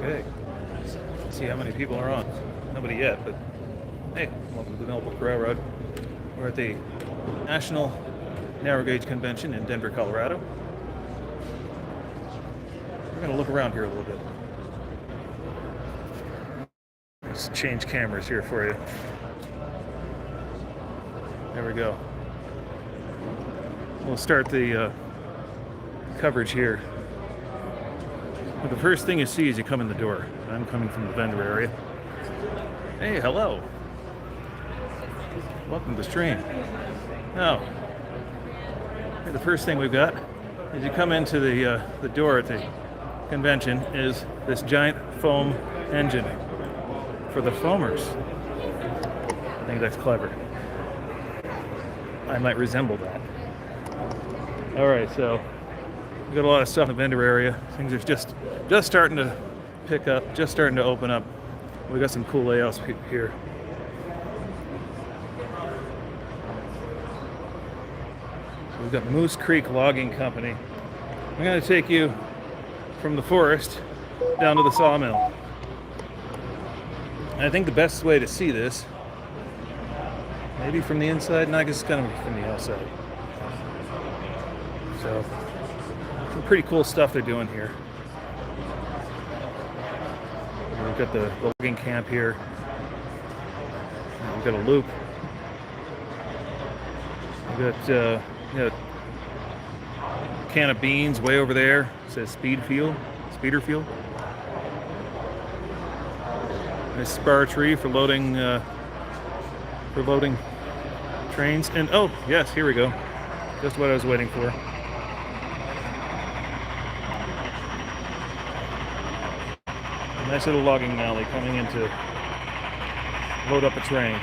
Okay. Let's see how many people are on. Nobody yet, but hey, welcome to the Millbrook Railroad. We're at the National Narrow Gauge Convention in Denver, Colorado. We're going to look around here a little bit. Let's change cameras here for you. There we go. We'll start the coverage here. Well, the first thing you see as you come in the door. I'm coming from the vendor area. Hey, hello. Welcome to the stream. Now, the first thing we've got as you come into the door at the convention is this giant foam engine for the foamers. I think that's clever. I might resemble that. All right, so we've got a lot of stuff in the vendor area. Things are just starting to pick up, just starting to open up. We got some cool layouts here. So we've got Moose Creek Logging Company. I'm going to take you from the forest down to the sawmill. And I think the best way to see this, maybe from the inside, no, I guess it's kind of from the outside. So, some pretty cool stuff they're doing here. We've got the logging camp here. We've got a loop. We've got a can of beans way over there. It says speeder fuel. A spar tree for loading trains. And oh yes, here we go. Just what I was waiting for. A nice little logging alley coming in to load up a train.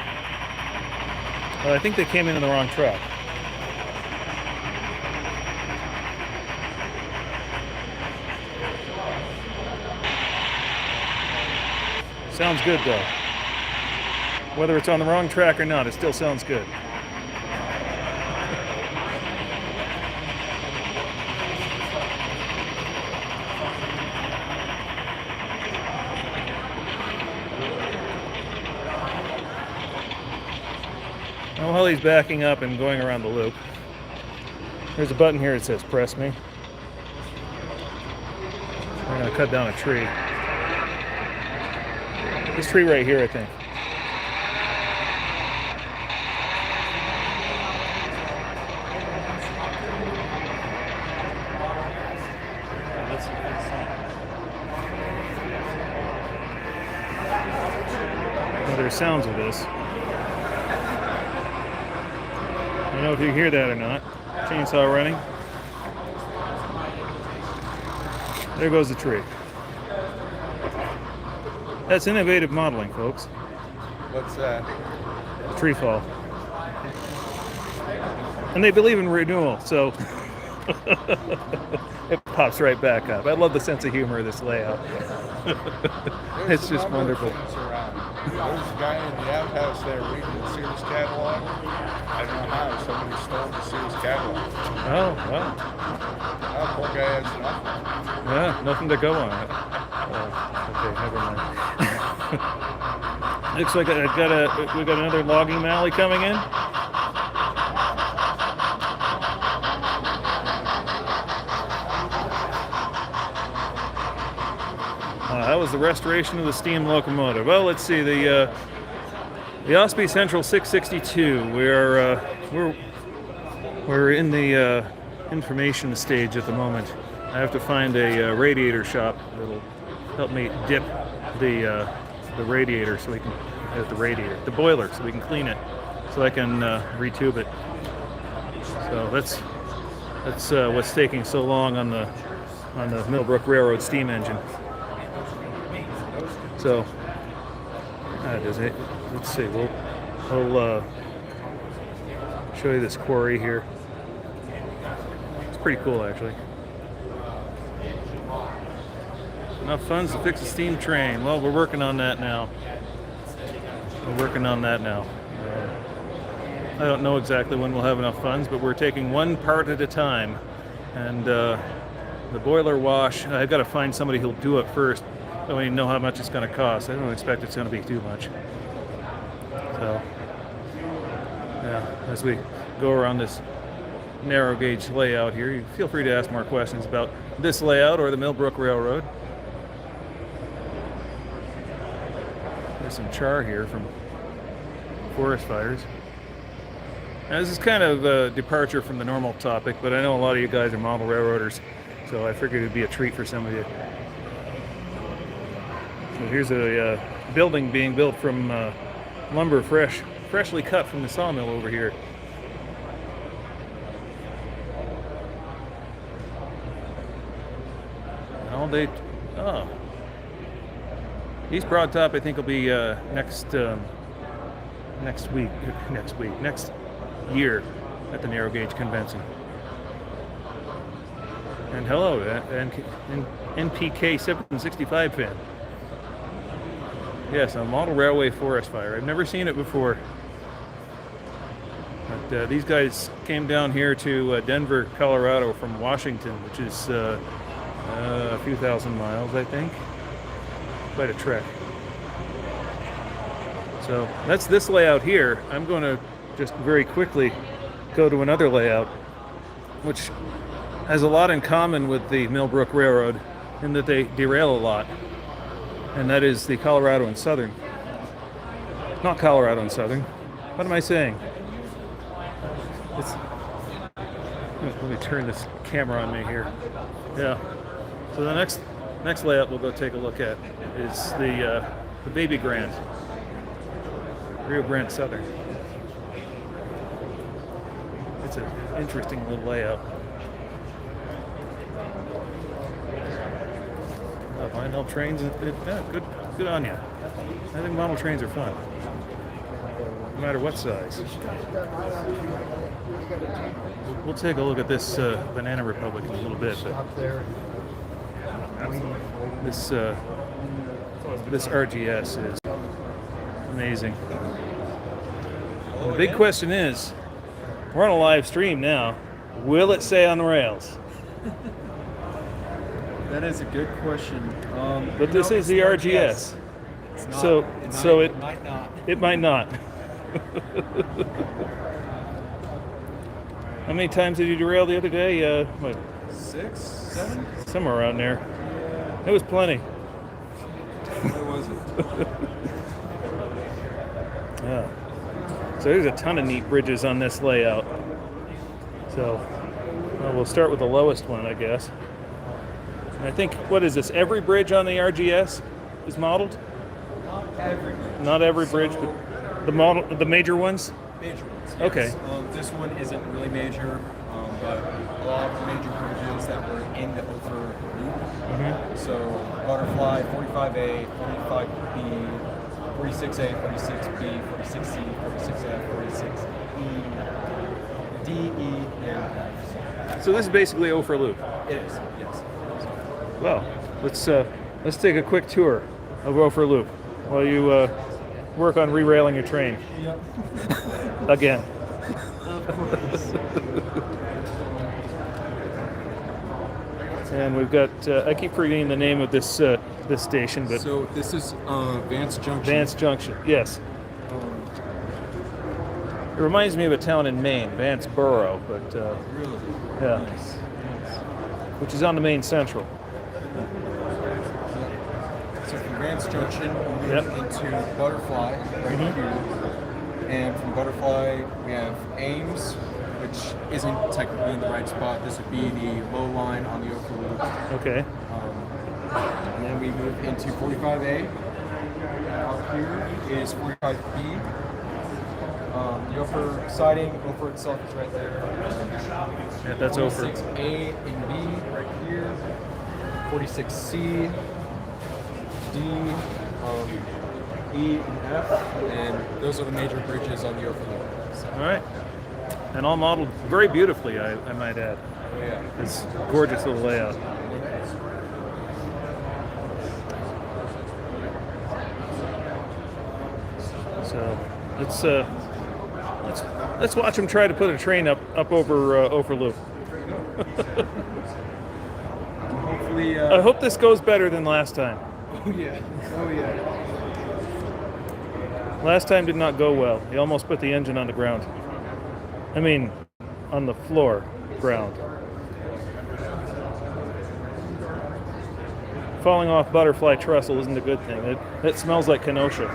I think they came in on the wrong track. Sounds good though. Whether it's on the wrong track or not, it still sounds good. Now while he's backing up and going around the loop, there's a button here that says press me. I'm going to cut down a tree. This tree right here, I think. Well, there's sounds of this. I don't know if you hear that or not. Chainsaw running. There goes the tree. That's innovative modeling, folks. What's that? A tree fall. And they believe in renewal, so it pops right back up. I love the sense of humor of this layout. It's just wonderful. There's a guy in the outhouse there reading the Sears catalog. I don't know how somebody stole the Sears catalog. Oh, wow. Oh, poor guy has nothing. Yeah, nothing to go on it. Okay, never mind. Looks like we got another logging alley coming in. That was the restoration of the steam locomotive. Well, let's see, the Osby Central 662. We're in the information stage at the moment. I have to find a radiator shop that'll help me dip the radiator so we can the boiler so we can clean it, so I can retube it. So that's what's taking so long on the Millbrook Railroad steam engine. So that is it. Let's see. We'll show you this quarry here. It's pretty cool, actually. Enough funds to fix a steam train. Well, we're working on that now. I don't know exactly when we'll have enough funds, but we're taking one part at a time. And the boiler wash, I've got to find somebody who'll do it first don't even know how much it's going to cost. I don't expect it's going to be too much. So, yeah, as we go around this narrow gauge layout here, you feel free to ask more questions about this layout or the Millbrook Railroad. There's some char here from forest fires. Now, this is kind of a departure from the normal topic, but I know a lot of you guys are model railroaders, so I figured it'd be a treat for some of you. So here's a building being built from lumber freshly cut from the sawmill over here. All day. Oh, East Broad Top, I think, will be next year at the Narrow Gauge Convention. And hello, NPK 765 fan. Yes, a model railway forest fire. I've never seen it before. But these guys came down here to Denver, Colorado from Washington, which is a few thousand miles, I think. Quite a trek. So that's this layout here. I'm going to just very quickly go to another layout, which has a lot in common with the Millbrook Railroad in that they derail a lot. And that is the Colorado and Southern. Not Colorado and Southern. What am I saying? Let me turn this camera on me here. Yeah. So the next layout we'll go take a look at is the Baby Grand, Rio Grande Southern. It's an interesting little layout. Vinyl trains, yeah, good on you. I think model trains are fun, no matter what size. We'll take a look at this Banana Republic in a little bit, but this RGS is amazing. And the big question is, we're on a live stream now. Will it stay on the rails? That is a good question. But this is the RGS. It's not, So it might not. It might not. How many times did you derail the other day? What? 6, 7? Somewhere around there. It was plenty. Where was it? Yeah. So there's a ton of neat bridges on this layout. So we'll start with the lowest one, I guess. And I think, what is this? Every bridge on the RGS is modeled? Not every bridge, but the major ones? Major ones, yes. Okay. This one isn't really major, but a lot of the major bridges that were in the Ophir Loop. Mm-hmm. So Butterfly, 45A, 45B, 46A, 46B, 46C, 46F, 46E, D, E, and F. So this is basically Ophir Loop. It is, yes. Well, let's take a quick tour of Ophir Loop while you work on re-railing your train. Yep. Again. Of course. And we've got, I keep forgetting the name of this this station, but So this is Vance Junction. Vance Junction, yes. It reminds me of a town in Maine, Vance Borough, but Really? yeah, Nice. which is on the Maine Central. So from Vance Junction, we Yep. move into Butterfly right Mhm. here. And from Butterfly, we have Ames, which isn't technically in the right spot. This would be the low line on the Ophir Loop. Okay. And then we move into 45A. Out here is 45B. The Ophir siding, Ophir itself is right there. Yeah, that's Ophir. 46A and B right here. 46C, D, E, and F, and those are the major bridges on the Ophir Loop. So, All right. And all modeled very beautifully, I might add. yeah. It's gorgeous little layout. So let's watch them try to put a train up over Ophir Loop. Hopefully, I hope this goes better than last time. Oh yeah. Oh yeah. Last time did not go well. He almost put the engine on the ground. I mean, on the floor, ground. Falling off butterfly trestle isn't a good thing. It smells like Kenosha.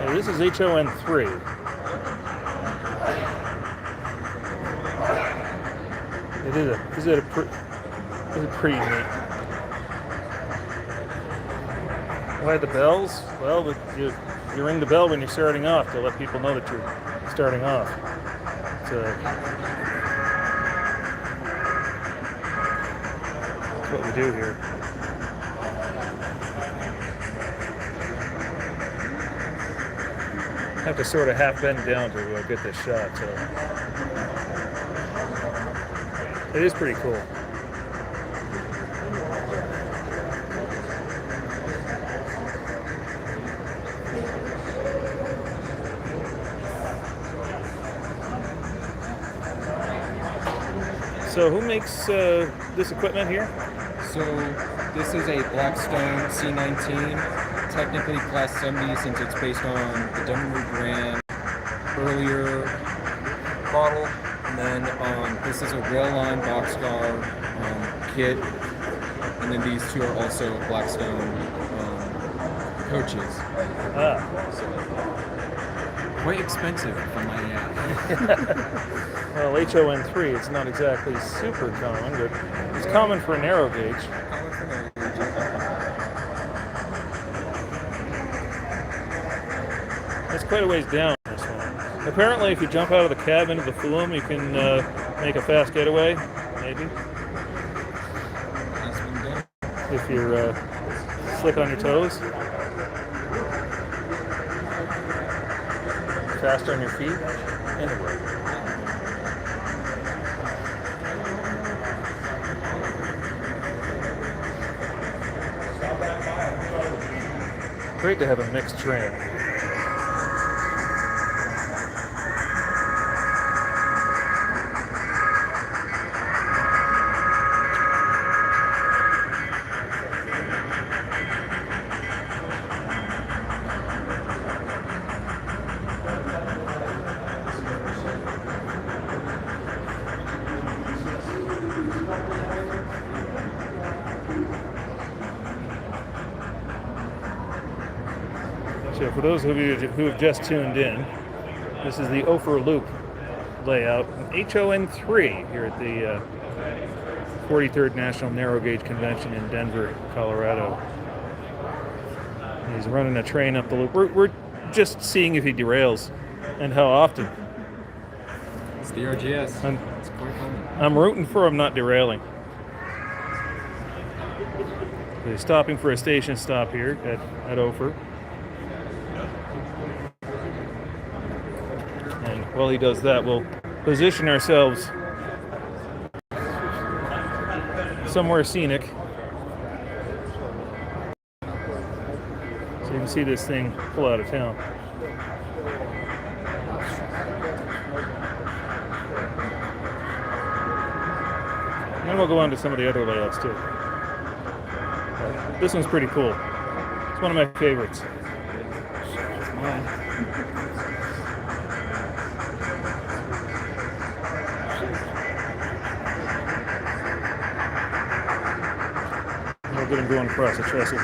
This is HON3. Is it pretty neat. Why the bells? Well, you ring the bell when you're starting off to let people know that you're starting off. That's what we do here. Have to sort of half bend down to get this shot. So it is pretty cool. So who makes this equipment here? So this is a Blackstone C19, technically class 70 since it's based on the Denver Grand earlier model. And then this is a rail line boxcar kit. And then these two are also Blackstone coaches. So, quite expensive, if I might add. Well, HON3, it's not exactly super common, but it's common for a narrow gauge. It's quite a ways down, this one. Apparently, if you jump out of the cab into the flume, you can make a fast getaway, maybe. If you're slick on your toes. Fast on your feet. Anyway. Great to have a mixed train. So for those of you who have just tuned in, this is the Ophir Loop layout, HON3 here at the 43rd National Narrow Gauge Convention in Denver, Colorado. He's running a train up the loop. We're just seeing if he derails and how often. It's the RGS. It's quite fun. I'm rooting for him not derailing. So he's stopping for a station stop here at Ophir. And while he does that, we'll position ourselves somewhere scenic. So you can see this thing pull out of town. And we'll go on to some of the other layouts too. This one's pretty cool. It's one of my favorites. It's mine. We'll get him going across the trestle.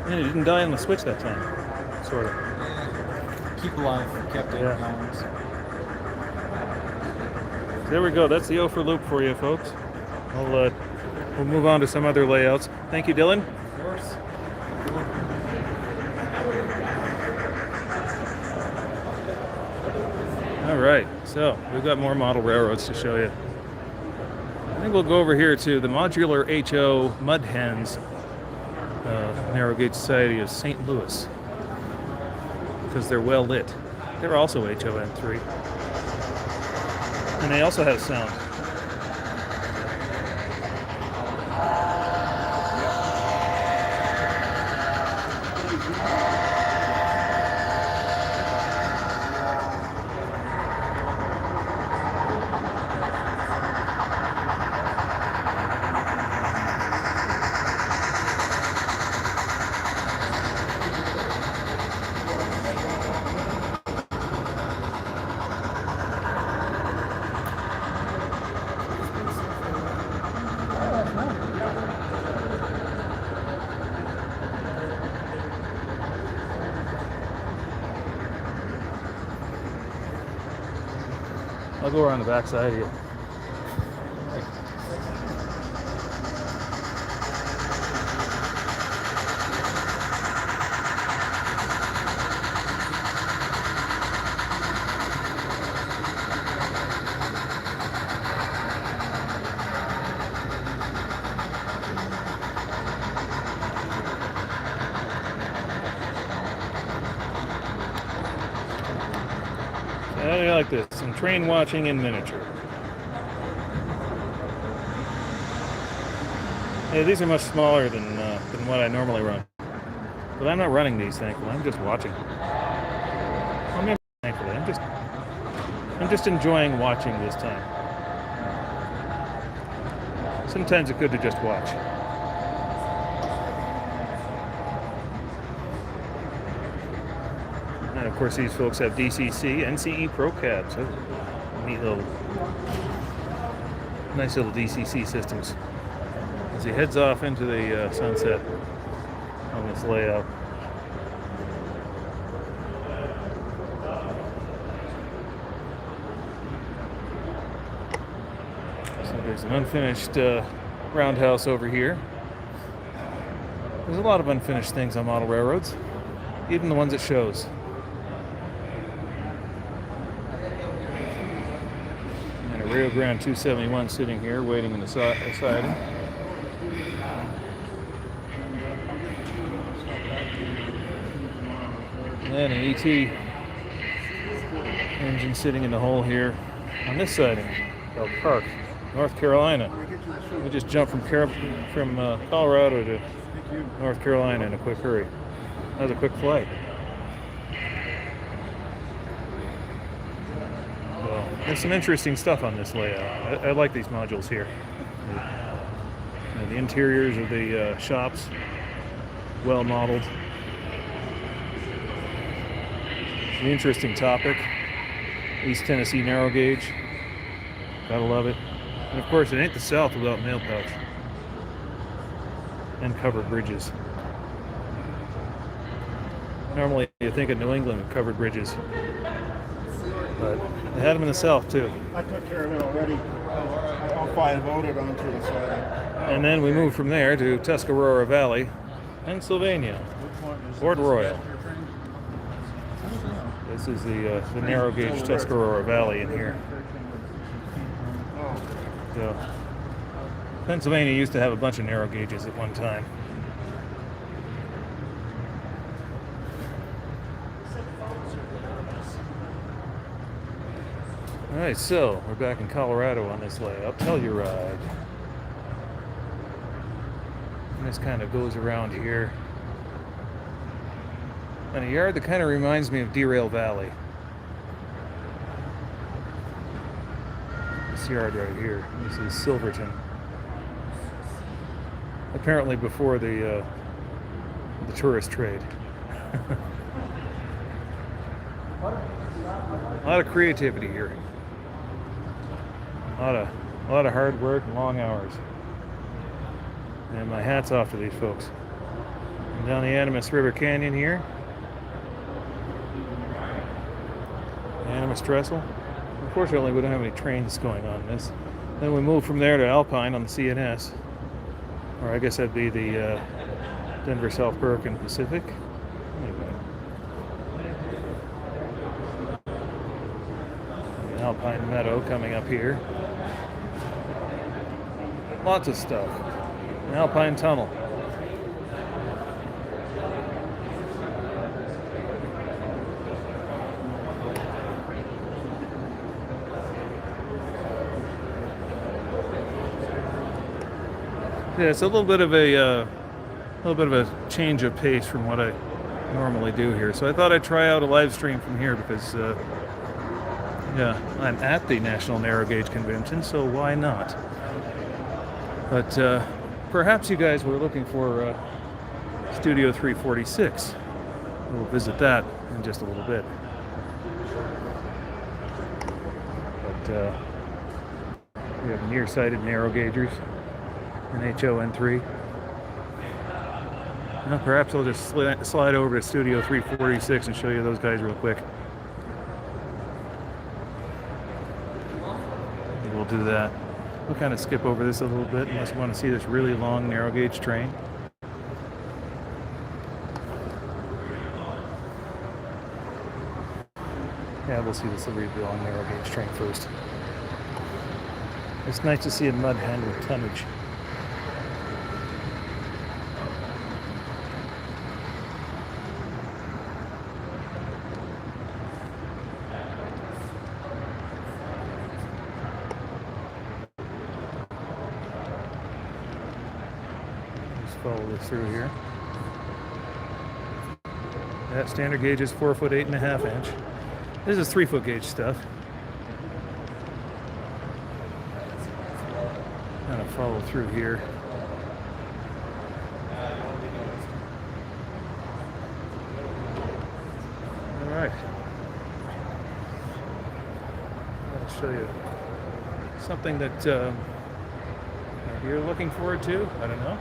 Yeah, he didn't die on the switch that time, sort of. Yeah. Keep alive, kept it. Yeah. Balance. There we go. That's the O for loop for you, folks. We'll move on to some other layouts. Thank you, Dylan. Of course. All right, so we've got more model railroads to show you. I think we'll go over here to the modular HO Mud Hens Narrow Gauge Society of St. Louis, because they're well lit. They're also HON3, and they also have sound. I'll go around the back side here. I like this. Some train watching in miniature. Hey, these are much smaller than what I normally run. But I'm not running these, thankfully. I'm just watching. I'm never thankfully. I'm just enjoying watching this time. Sometimes it's good to just watch. And of course, these folks have DCC, NCE Pro cabs. So neat little, nice little DCC systems. As he heads off into the sunset on this layout. So there's an unfinished roundhouse over here. There's a lot of unfinished things on model railroads, even the ones it shows. Rio Grande 271 sitting here waiting in the siding. And an ET engine sitting in the hole here on this siding, Elk Park, North Carolina. We just jumped from Colorado to North Carolina in a quick hurry. That was a quick flight. There's some interesting stuff on this layout. I like these modules here. The interiors of the shops, well modeled. An interesting topic. East Tennessee narrow gauge. Gotta love it. And of course, it ain't the South without mail pouch and covered bridges. Normally, you think of New England with covered bridges. But they had them in the South too. I took care of it already. I voted onto the side. And then we moved from there to Tuscarora Valley, Pennsylvania, Port Royal. This is the narrow gauge Tuscarora Valley in here. So, Pennsylvania used to have a bunch of narrow gauges at one time. All right, so we're back in Colorado on this layout. Telluride. And this kind of goes around here. And a yard that kind of reminds me of Derail Valley. This yard right here. This is Silverton. Apparently before the tourist trade. A lot of creativity here. A lot of hard work and long hours. And my hat's off to these folks. And down the Animas River Canyon here. Animas Trestle. Unfortunately, we don't have any trains going on this. Then we move from there to Alpine on the CNS. Or I guess that'd be the Denver, South Brook, and Pacific. Anyway. The Alpine Meadow coming up here. Lots of stuff. An Alpine Tunnel. Yeah, it's a little bit of a change of pace from what I normally do here. So I thought I'd try out a live stream from here because, yeah, I'm at the National Narrow Gauge Convention, so why not? But perhaps you guys were looking for Studio 346. We'll visit that in just a little bit. But we have nearsighted narrow gaugers. An HON3. Now, perhaps I'll just slide over to Studio 346 and show you those guys real quick. We'll do that. We'll kind of skip over this a little bit unless you want to see this really long narrow gauge train. Yeah, we'll see this really long narrow gauge train first. It's nice to see a Mud Hen with tonnage. Follow this through here. That standard gauge is 4 foot 8.5 inch. This is 3 foot gauge stuff. Kind of follow through here. All right. I'll show you something that you're looking forward to. I don't know.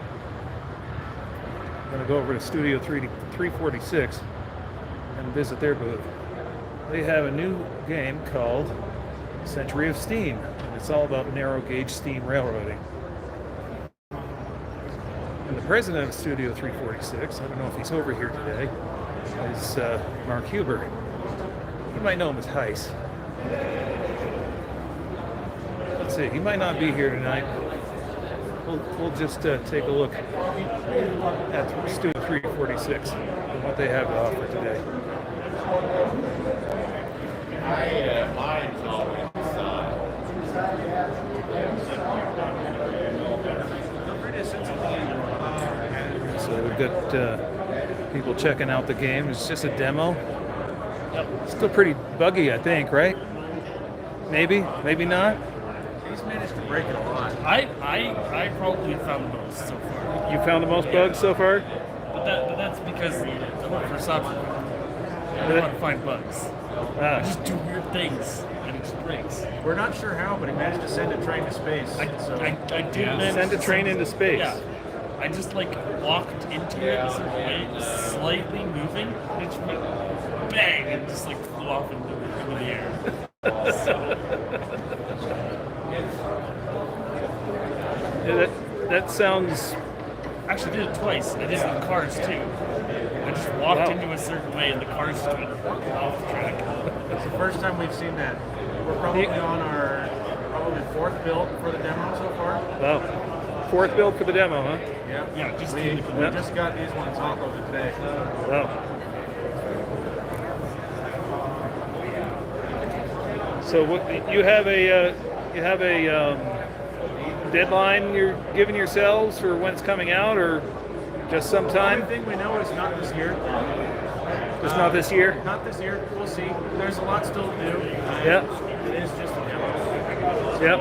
I'm going to go over to Studio 346 and visit their booth. They have a new game called Century of Steam. And it's all about narrow gauge steam railroading. And the president of Studio 346, I don't know if he's over here today, is Mark Huber. You might know him as Heiss. Let's see, he might not be here tonight. We'll just take a look at Studio 346 and what they have to offer today. So we've got people checking out the game. It's just a demo. Still pretty buggy, I think, right? Maybe not. He's managed to break it a lot. I probably found the most so far. You found the most bugs so far? But that's because I work for software. I don't want to find bugs. I just do weird things and it just breaks. We're not sure how, but he managed to send a train to space. I did manage Send a to train into space. Yeah. I just walked into it a certain way, slightly moving, and it just went bang and just flew off into the air. Yeah, that sounds. Actually, did it twice. I did it in cars too. I just walked into a certain way, and the cars just went off the track. It's the first time we've seen that. We're probably on our fourth build for the demo so far. Wow. Fourth build for the demo, huh? Yeah, just we just got these ones off of it today. Wow. So you have a deadline you're giving yourselves for when it's coming out, or just sometime? The only thing we know is not this year. It's not this year? Not this year. We'll see. There's a lot still to do. Yep. It is just a demo. Yep.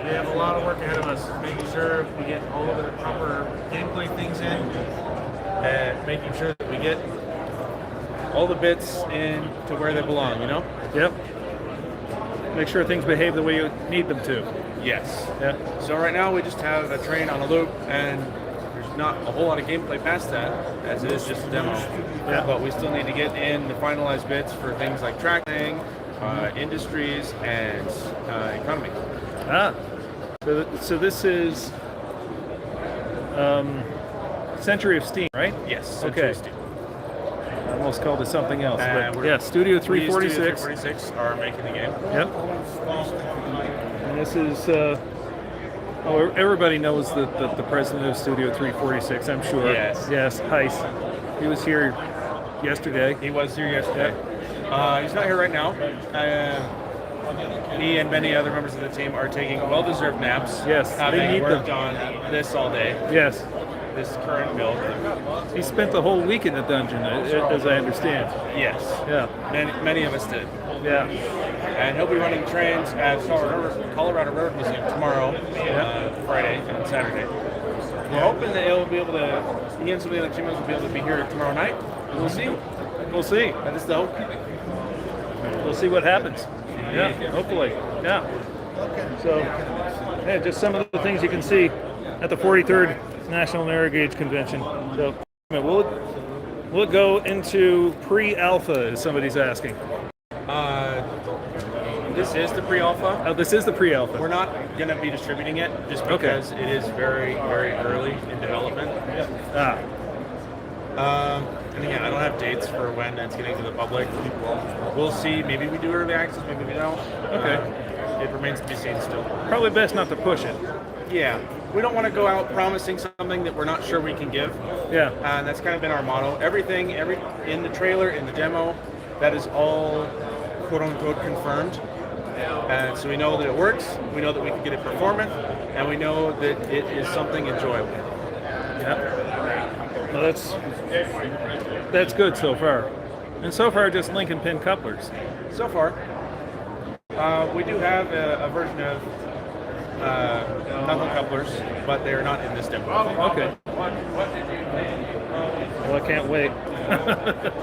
We have a lot of work ahead of us, making sure we get all of the proper gameplay things in, and making sure that we get all the bits in to where they belong, you know? Yep. Make sure things behave the way you need them to. Yes. Yeah. So right now we just have a train on a loop, and there's not a whole lot of gameplay past that, as it is just a demo. Yeah. But we still need to get in the finalized bits for things like tracking, industries, and economy. Ah, so this is Century of Steam, right? Yes. Okay. Century Steam. I almost called it something else. But we're- yeah, Studio We, Studio 346. 346, are making the game. Yep. And this is, everybody knows the president of Studio 346, I'm sure. Yes. Yes, Heiss. He was here yesterday. He was here yesterday. He's not here right now. He and many other members of the team are taking well-deserved naps. Yes, they having need worked them. on this all day. Yes. This current build. He spent the whole week in the dungeon, as I understand. Yes. Yeah. Many of us did. Yeah. And he'll be running trains at Colorado Road Museum tomorrow, Friday, and Saturday. We're hoping that he'll be able to. He and some of the other team members will be able to be here tomorrow night. We'll see. We'll see. That is the hope. We'll see what happens. Yeah, hopefully. Yeah. So, yeah, just some of the things you can see at the 43rd National Narrow Gauge Convention. So, will it go into pre-alpha, as somebody's asking? This is the pre-alpha. Oh, this is the pre-alpha. We're not going to be distributing it just because it is very, very early in development. Ah, And again, I don't have dates for when it's getting to the public. We'll see. Maybe we do early access, maybe we don't. Okay. It remains to be seen still. probably best not to push it. Yeah. We don't want to go out promising something that we're not sure we can give. Yeah. And that's kind of been our motto. Everything in the trailer, in the demo, that is all quote-unquote confirmed. And so we know that it works, we know that we can get it performant, and we know that it is something enjoyable. Yeah. Well, that's good so far. And so far, just link and pin couplers. So far, we do have a version of knuckle couplers, but they're not in this demo. Okay. Well, I can't wait.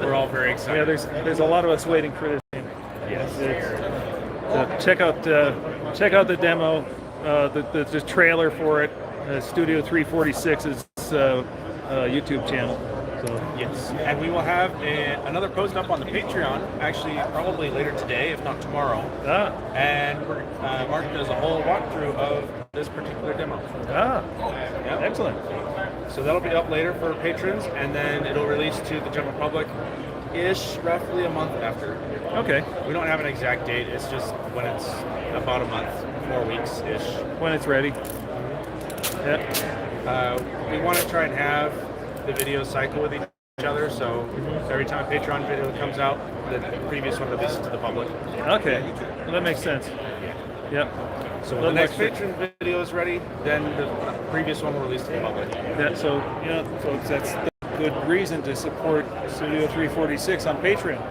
We're all very Yeah, excited. there's a lot of us waiting for this game. Yes. So check out the demo, the trailer for it. Studio 346's YouTube channel. So Yes. And we will have another post up on the Patreon, actually probably later today, if not tomorrow. And Mark does a whole walkthrough of this particular demo. Yep. Excellent. So that'll be up later for patrons, and then it'll release to the general public-ish, roughly a month after. Okay. We don't have an exact date. It's just when it's about a month, 4 weeks-ish. When it's ready. Yeah. We want to try and have the videos cycle with each other, so every time a Patreon video comes out, the previous one releases to the public. Okay. Well, that makes sense. Yep. So when the next Patreon video is ready, then the previous one will release to the public. Yeah, so, folks, that's the good reason to support Studio 346 on Patreon.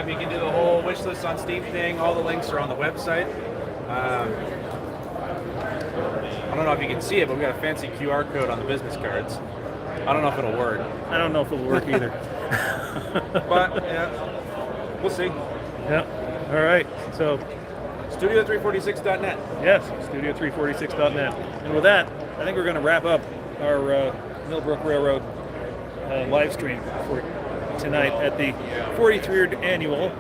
You can do the whole wish list on Steam thing. All the links are on the website. I don't know if you can see it, but we got a fancy QR code on the business cards. I don't know if it'll work. I don't know if it'll work either. But, yeah, we'll see. Yeah. All right. So, Studio346.net. yes, studio346.net. And with that, I think we're going to wrap up our Millbrook Railroad live stream for tonight at the 43rd Annual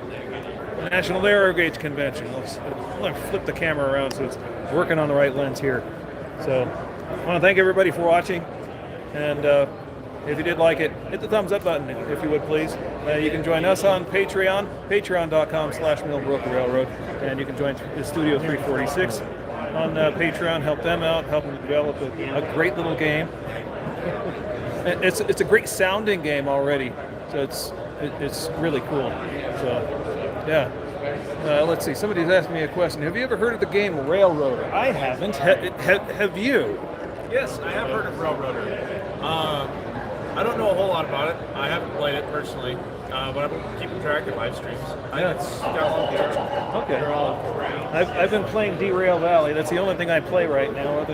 National Narrow Gauge Convention. Let me flip the camera around so it's working on the right lens here. So, I want to thank everybody for watching. And if you did like it, hit the thumbs up button if you would please. You can join us on Patreon, patreon.com/Millbrook Railroad. And you can join the Studio 346 on Patreon, help them out, help them develop a great little game. It's a great sounding game already, so it's really cool. So, yeah. Let's see. Somebody's asked me a question. Have you ever heard of the game Railroader? I haven't. Have you? Yes, I have heard of Railroader. I don't know a whole lot about it. I haven't played it personally, but I've been keeping track of live streams. I think it's got a lot of potential. Okay. I've been playing Derail Valley. That's the only thing I play right now,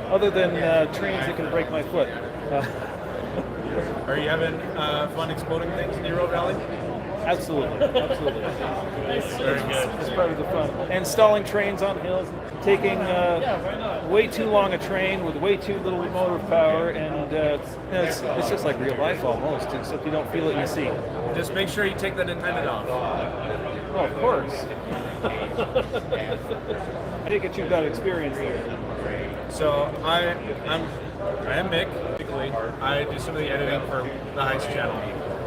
other than trains that can break my foot. Are you having fun exploding things in Hero Valley? Absolutely. Very good. It's part of the fun. And stalling trains on hills, taking way too long a train with way too little motive power, and it's just like real life almost, except you don't feel it, you see. Just make sure you take that intended off. Oh, of course. I think you've got experience there. So I am Mick, particularly. I do some of the editing for the Heist channel.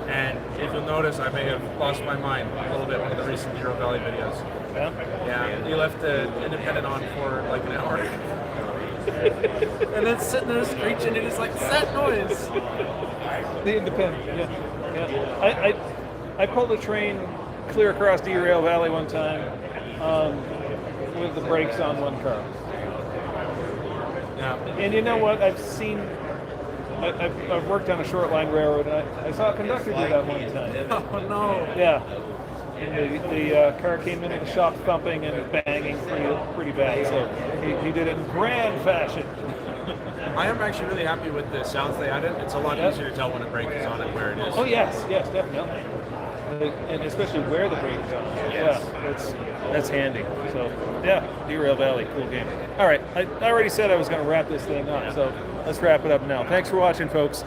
And if you'll notice, I may have lost my mind a little bit with the recent Hero Valley videos. Yeah? Yeah, he left the independent on for like an hour. And then sitting there screeching, and it's like, that noise. The independent, yeah. I pulled a train clear across Derail Valley one time with the brakes on one car. Yeah. And you know what? I've worked on a short line railroad, and I saw a conductor do that one time. Oh no. Yeah. And the car came into the shop thumping and banging pretty bad. So he did it in grand fashion. I am actually really happy with the sounds they added. It's a lot easier to tell when a brake is on and where it is. Oh yes, definitely. And especially where the brake is on. Yes. Yeah, that's handy. So yeah, Derail Valley, cool game. All right, I already said I was going to wrap this thing up, so let's wrap it up now. Thanks for watching, folks.